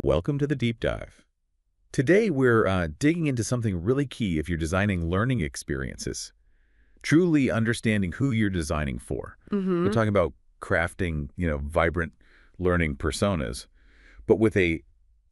Welcome to the deep dive. Today, we're digging into something really key if you're designing learning experiences, truly understanding who you're designing for. We're Mm-hmm. talking about crafting, vibrant learning personas, but with a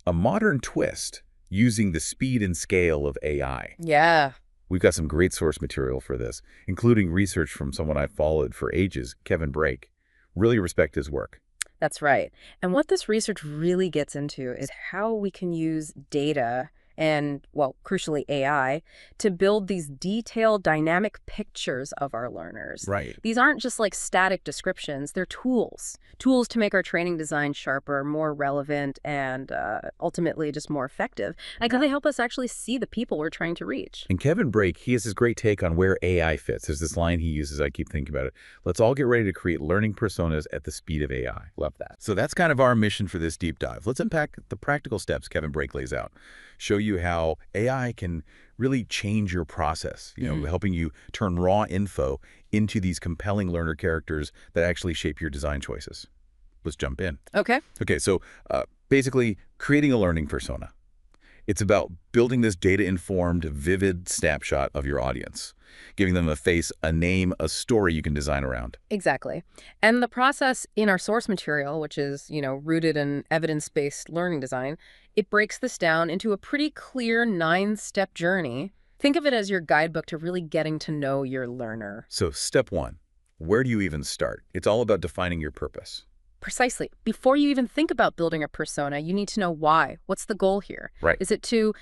modern twist using the speed and scale of AI. Yeah, We've got some great source material for this, including research from someone I've followed for ages, Kevin Brake. Really respect his work. that's right. And what this research really gets into is how we can use data and, well, crucially AI, to build these detailed, dynamic pictures of our learners. Right. These aren't just like static descriptions, they're tools to make our training design sharper, more relevant, and ultimately just more effective. Like, they help us actually see the people we're trying to reach. And Kevin Brake, he has this great take on where AI fits. There's this line he uses, I keep thinking about it. Let's all get ready to create learning personas at the speed of AI. Love that. So that's kind of our mission for this deep dive. Let's unpack the practical steps Kevin Brake lays out. Show you how AI can really change your process, helping you turn raw info into these compelling learner characters that actually shape your design choices. Let's jump in. Okay. Okay, so basically creating a learning persona. It's about building this data-informed, vivid snapshot of your audience, giving them a face, a name, a story you can design around. Exactly. And the process in our source material, which is, rooted in evidence-based learning design, it breaks this down into a pretty clear 9-step journey. Think of it as your guidebook to really getting to know your learner. So step one, where do you even start? It's all about defining your purpose. Precisely. Before you even think about building a persona, you need to know why. What's the goal here? Right. Is it to,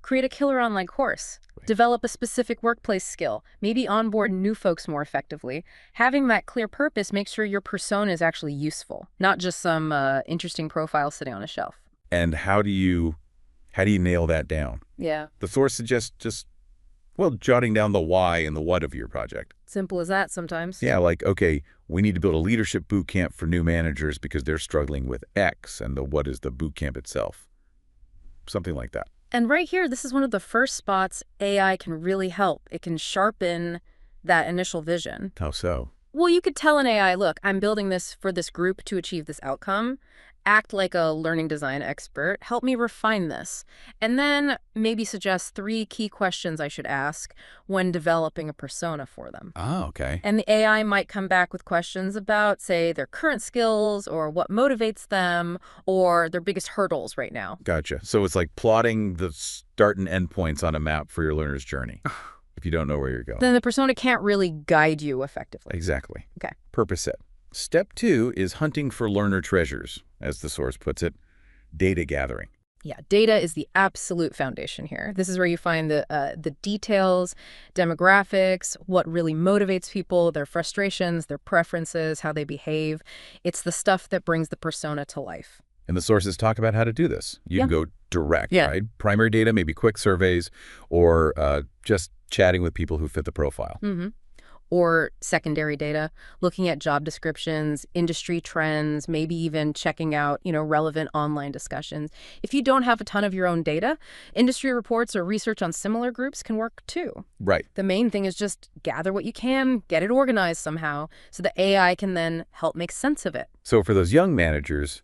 create a killer online course, Right. develop a specific workplace skill, maybe onboard new folks more effectively? Having that clear purpose makes sure your persona is actually useful, not just some interesting profile sitting on a shelf. And how do you nail that down? Yeah. The source suggests just, jotting down the why and the what of your project. Simple as that sometimes. Yeah, like, okay, we need to build a leadership boot camp for new managers because they're struggling with X, and the what is the boot camp itself. Something like that. And right here, this is one of the first spots AI can really help. It can sharpen that initial vision. How so? Well, you could tell an AI, look, I'm building this for this group to achieve this outcome. Act like a learning design expert. Help me refine this. And then maybe suggest 3 key questions I should ask when developing a persona for them. Ah, okay. And the AI might come back with questions about, say, their current skills or what motivates them or their biggest hurdles right now. Gotcha. So it's like plotting the start and end points on a map for your learner's journey, if you don't know where you're going. Then the persona can't really guide you effectively. Exactly. Okay. Purpose set. Step 2 is hunting for learner treasures, as the source puts it, data gathering. Yeah, data is the absolute foundation here. This is where you find the details, demographics, what really motivates people, their frustrations, their preferences, how they behave. It's the stuff that brings the persona to life. And the sources talk about how to do this. You can go direct, Yeah. right? Primary data, maybe quick surveys, or just chatting with people who fit the profile. Mm-hmm. Or secondary data, looking at job descriptions, industry trends, maybe even checking out, relevant online discussions. If you don't have a ton of your own data, industry reports or research on similar groups can work too. Right. The main thing is just gather what you can, get it organized somehow, so the AI can then help make sense of it. So for those young managers,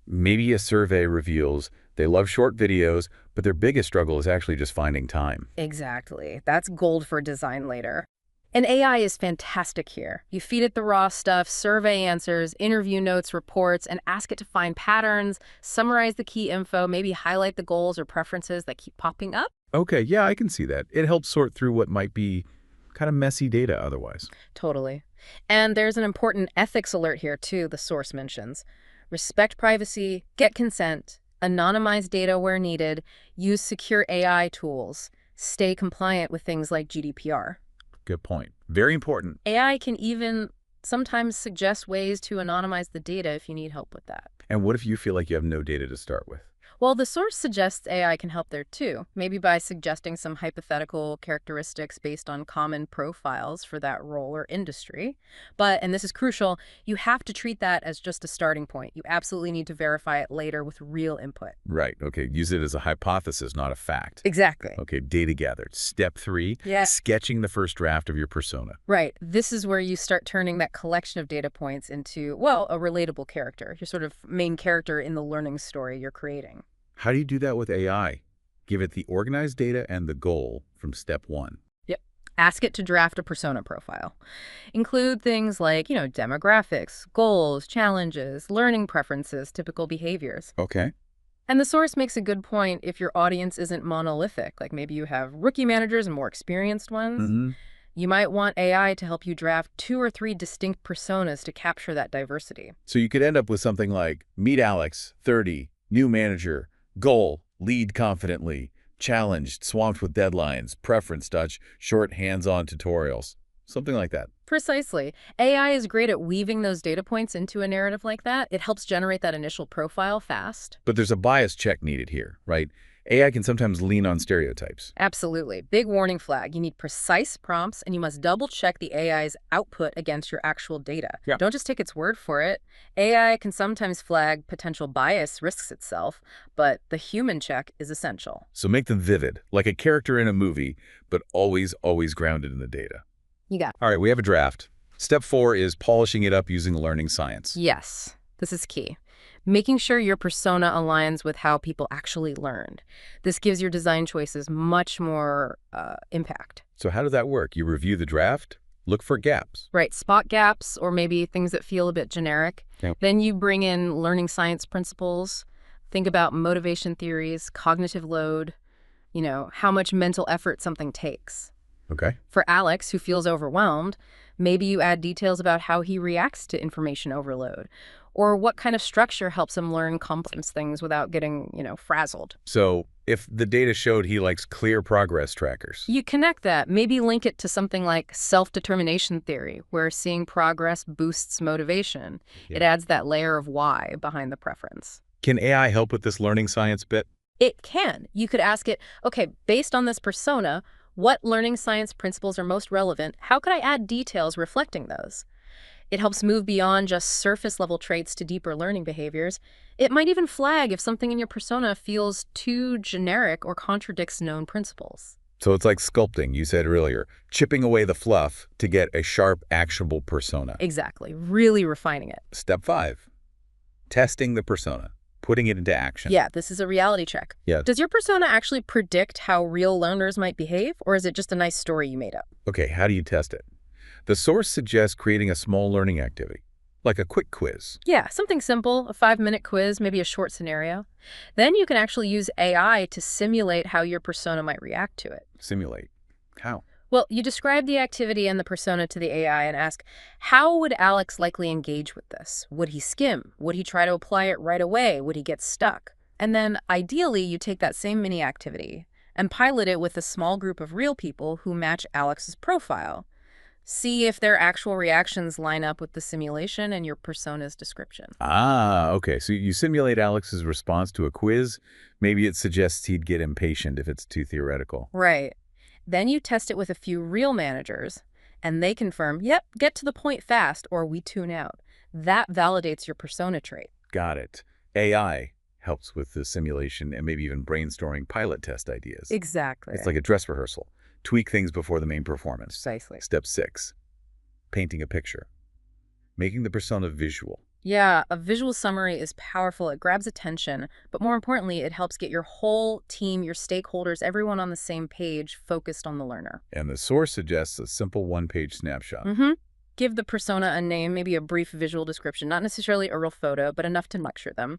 maybe a survey reveals they love short videos, but their biggest struggle is actually just finding time. Exactly. That's gold for design later. And AI is fantastic here. You feed it the raw stuff, survey answers, interview notes, reports, and ask it to find patterns, summarize the key info, maybe highlight the goals or preferences that keep popping up. Okay, yeah, I can see that. It helps sort through what might be kind of messy data otherwise. Totally. And there's an important ethics alert here, too, the source mentions. Respect privacy, get consent, anonymize data where needed, use secure AI tools, stay compliant with things like GDPR. Good point. Very important. AI can even sometimes suggest ways to anonymize the data if you need help with that. And what if you feel like you have no data to start with? Well, the source suggests AI can help there too, maybe by suggesting some hypothetical characteristics based on common profiles for that role or industry. But, and this is crucial, you have to treat that as just a starting point. You absolutely need to verify it later with real input. Right. Okay. Use it as a hypothesis, not a fact. Exactly. Okay. Data gathered. Step 3, Yeah. sketching the first draft of your persona. Right. This is where you start turning that collection of data points into, well, a relatable character, your sort of main character in the learning story you're creating. How do you do that with AI? Give it the organized data and the goal from step 1. Yep. Ask it to draft a persona profile. Include things like, demographics, goals, challenges, learning preferences, typical behaviors. Okay. And the source makes a good point if your audience isn't monolithic, like maybe you have rookie managers and more experienced ones. Mm-hmm. You might want AI to help you draft 2 or 3 distinct personas to capture that diversity. So you could end up with something like, meet Alex, 30, new manager, goal, lead confidently, challenged, swamped with deadlines, preference touch, short hands-on tutorials. Something like that. Precisely. AI is great at weaving those data points into a narrative like that. It helps generate that initial profile fast. But there's a bias check needed here, right? AI can sometimes lean on stereotypes. Absolutely. Big warning flag. You need precise prompts, and you must double-check the AI's output against your actual data. Yeah. Don't just take its word for it. AI can sometimes flag potential bias risks itself, but the human check is essential. So make them vivid, like a character in a movie, but always grounded in the data. You got it. All right, we have a draft. Step 4 is polishing it up using learning science. Yes, this is key. Making sure your persona aligns with how people actually learned. This gives your design choices much more impact. So how does that work? You review the draft, look for gaps. Right, spot gaps or maybe things that feel a bit generic. Yep. Then you bring in learning science principles, think about motivation theories, cognitive load, how much mental effort something takes. Okay. For Alex, who feels overwhelmed, maybe you add details about how he reacts to information overload, or what kind of structure helps him learn complex things without getting, frazzled. So if the data showed he likes clear progress trackers. You connect that, maybe link it to something like self-determination theory, where seeing progress boosts motivation. Yeah. It adds that layer of why behind the preference. Can AI help with this learning science bit? It can. You could ask it, okay, based on this persona, what learning science principles are most relevant? How could I add details reflecting those? It helps move beyond just surface-level traits to deeper learning behaviors. It might even flag if something in your persona feels too generic or contradicts known principles. So it's like sculpting, you said earlier, chipping away the fluff to get a sharp, actionable persona. Exactly. Really refining it. Step 5, testing the persona, putting it into action. Yeah, this is a reality check. Yeah. Does your persona actually predict how real learners might behave, or is it just a nice story you made up? Okay, how do you test it? The source suggests creating a small learning activity, like a quick quiz. Yeah, something simple, a 5-minute quiz, maybe a short scenario. Then you can actually use AI to simulate how your persona might react to it. Simulate. How? Well, you describe the activity and the persona to the AI and ask, how would Alex likely engage with this? Would he skim? Would he try to apply it right away? Would he get stuck? And then, ideally, you take that same mini activity and pilot it with a small group of real people who match Alex's profile. See if their actual reactions line up with the simulation and your persona's description. Ah, okay. So you simulate Alex's response to a quiz. Maybe it suggests he'd get impatient if it's too theoretical. Right. Then you test it with a few real managers, and they confirm, yep, get to the point fast, or we tune out. That validates your persona trait. Got it. AI helps with the simulation and maybe even brainstorming pilot test ideas. Exactly. It's like a dress rehearsal. Tweak things before the main performance. Precisely. Step 6, painting a picture, making the persona visual. Yeah, a visual summary is powerful. It grabs attention, but more importantly, it helps get your whole team, your stakeholders, everyone on the same page focused on the learner. And the source suggests a simple one-page snapshot. Give the persona a name, maybe a brief visual description, not necessarily a real photo, but enough to lecture them.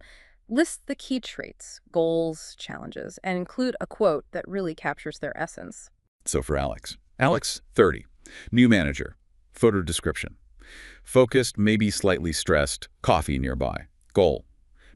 List the key traits, goals, challenges, and include a quote that really captures their essence. So for Alex, 30, new manager, photo description. Focused, maybe slightly stressed, coffee nearby. Goal,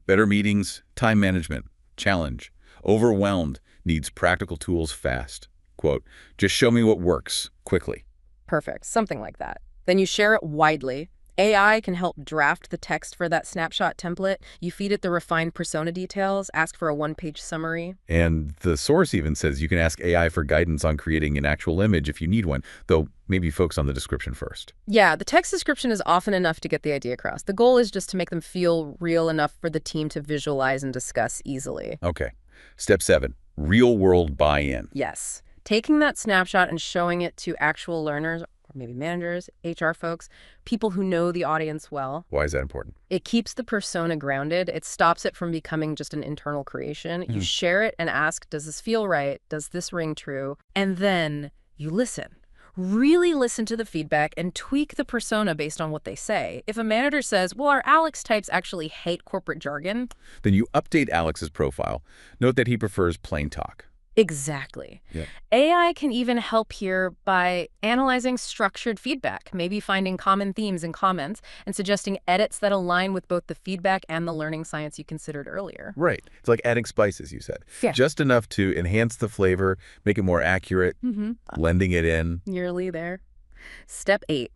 better meetings, time management. Challenge, overwhelmed, needs practical tools fast. Quote, just show me what works, quickly. Perfect, something like that. Then you share it widely. AI can help draft the text for that snapshot template. You feed it the refined persona details, ask for a one-page summary. And the source even says you can ask AI for guidance on creating an actual image if you need one, though maybe focus on the description first. Yeah, the text description is often enough to get the idea across. The goal is just to make them feel real enough for the team to visualize and discuss easily. Okay. Step 7, real-world buy-in. Yes. Taking that snapshot and showing it to actual learners, or maybe managers, HR folks, people who know the audience well. Why is that important? It keeps the persona grounded. It stops it from becoming just an internal creation. You share it and ask, does this feel right? Does this ring true? And then you listen. Really listen to the feedback and tweak the persona based on what they say. If a manager says, well, our Alex types actually hate corporate jargon. Then you update Alex's profile. Note that he prefers plain talk. Exactly. Yeah. AI can even help here by analyzing structured feedback, maybe finding common themes in comments and suggesting edits that align with both the feedback and the learning science you considered earlier. Right. It's like adding spices, you said. Yeah. Just enough to enhance the flavor, make it more accurate, blending it in. Nearly there. Step 8,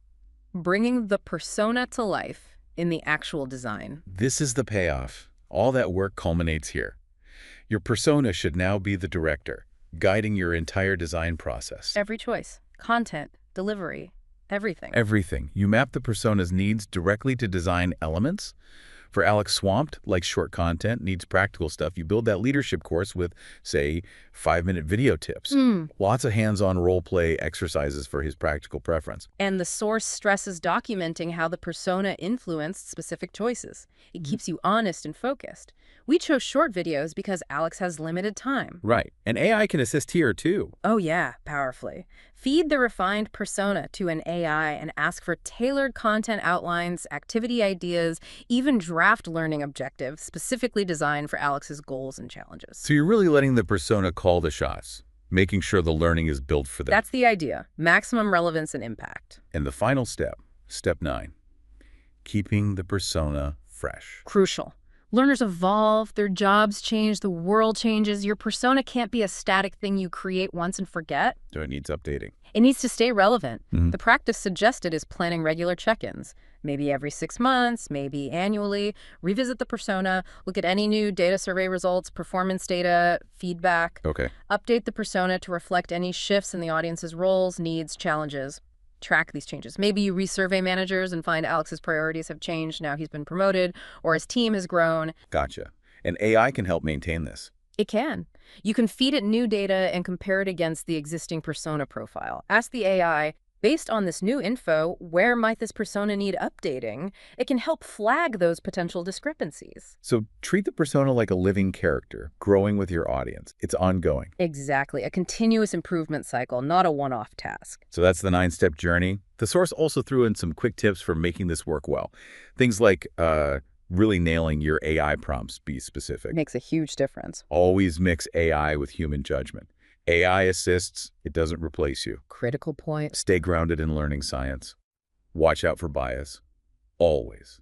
bringing the persona to life in the actual design. This is the payoff. All that work culminates here. Your persona should now be the director, guiding your entire design process. Every choice, content, delivery, everything. Everything. You map the persona's needs directly to design elements. For Alex Swamped, like short content, needs practical stuff, you build that leadership course with, say, 5-minute video tips. Lots of hands-on role-play exercises for his practical preference. And the source stresses documenting how the persona influenced specific choices. It keeps you honest and focused. We chose short videos because Alex has limited time. Right. And AI can assist here, too. Oh yeah, powerfully. Feed the refined persona to an AI and ask for tailored content outlines, activity ideas, even draft learning objectives specifically designed for Alex's goals and challenges. So you're really letting the persona call the shots, making sure the learning is built for them. That's the idea. Maximum relevance and impact. And the final step, step 9, keeping the persona fresh. Crucial. Learners evolve, their jobs change, the world changes. Your persona can't be a static thing you create once and forget. So it needs updating. It needs to stay relevant. The practice suggested is planning regular check-ins. Maybe every 6 months, maybe annually. Revisit the persona, look at any new data survey results, performance data, feedback. Okay. Update the persona to reflect any shifts in the audience's roles, needs, challenges. Track these changes. Maybe you resurvey managers and find Alex's priorities have changed now he's been promoted, or his team has grown. Gotcha. And AI can help maintain this. It can. You can feed it new data and compare it against the existing persona profile. Ask the AI, based on this new info, where might this persona need updating? It can help flag those potential discrepancies. So treat the persona like a living character, growing with your audience. It's ongoing. Exactly. A continuous improvement cycle, not a one-off task. So that's the 9-step journey. The source also threw in some quick tips for making this work well. Things like really nailing your AI prompts, be specific. Makes a huge difference. Always mix AI with human judgment. AI assists, it doesn't replace you. Critical point. Stay grounded in learning science. Watch out for bias. Always.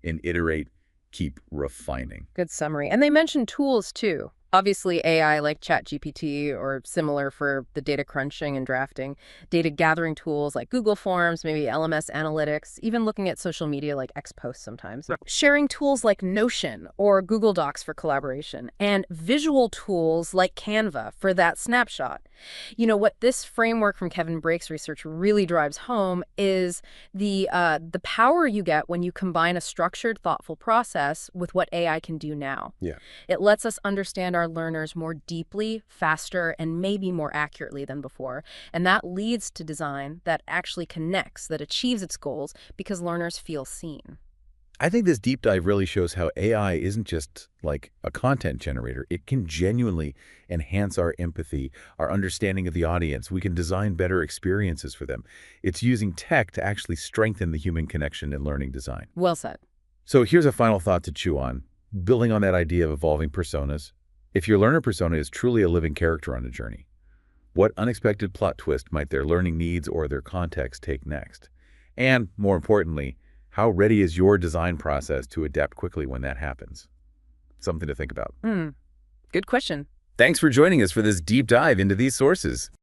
And iterate, keep refining. Good summary. And they mentioned tools too. Obviously, AI like ChatGPT or similar for the data crunching and drafting, data gathering tools like Google Forms, maybe LMS analytics, even looking at social media like X posts sometimes. Sharing tools like Notion or Google Docs for collaboration, and visual tools like Canva for that snapshot. You know, what this framework from Kevin Brake's research really drives home is the power you get when you combine a structured, thoughtful process with what AI can do now. Yeah. It lets us understand our learners more deeply, faster, and maybe more accurately than before. And that leads to design that actually connects, that achieves its goals because learners feel seen. I think this deep dive really shows how AI isn't just like a content generator. It can genuinely enhance our empathy, our understanding of the audience. We can design better experiences for them. It's using tech to actually strengthen the human connection in learning design. Well said. So here's a final thought to chew on, building on that idea of evolving personas. If your learner persona is truly a living character on a journey, what unexpected plot twist might their learning needs or their context take next? And more importantly, how ready is your design process to adapt quickly when that happens? Something to think about. Good question. Thanks for joining us for this deep dive into these sources.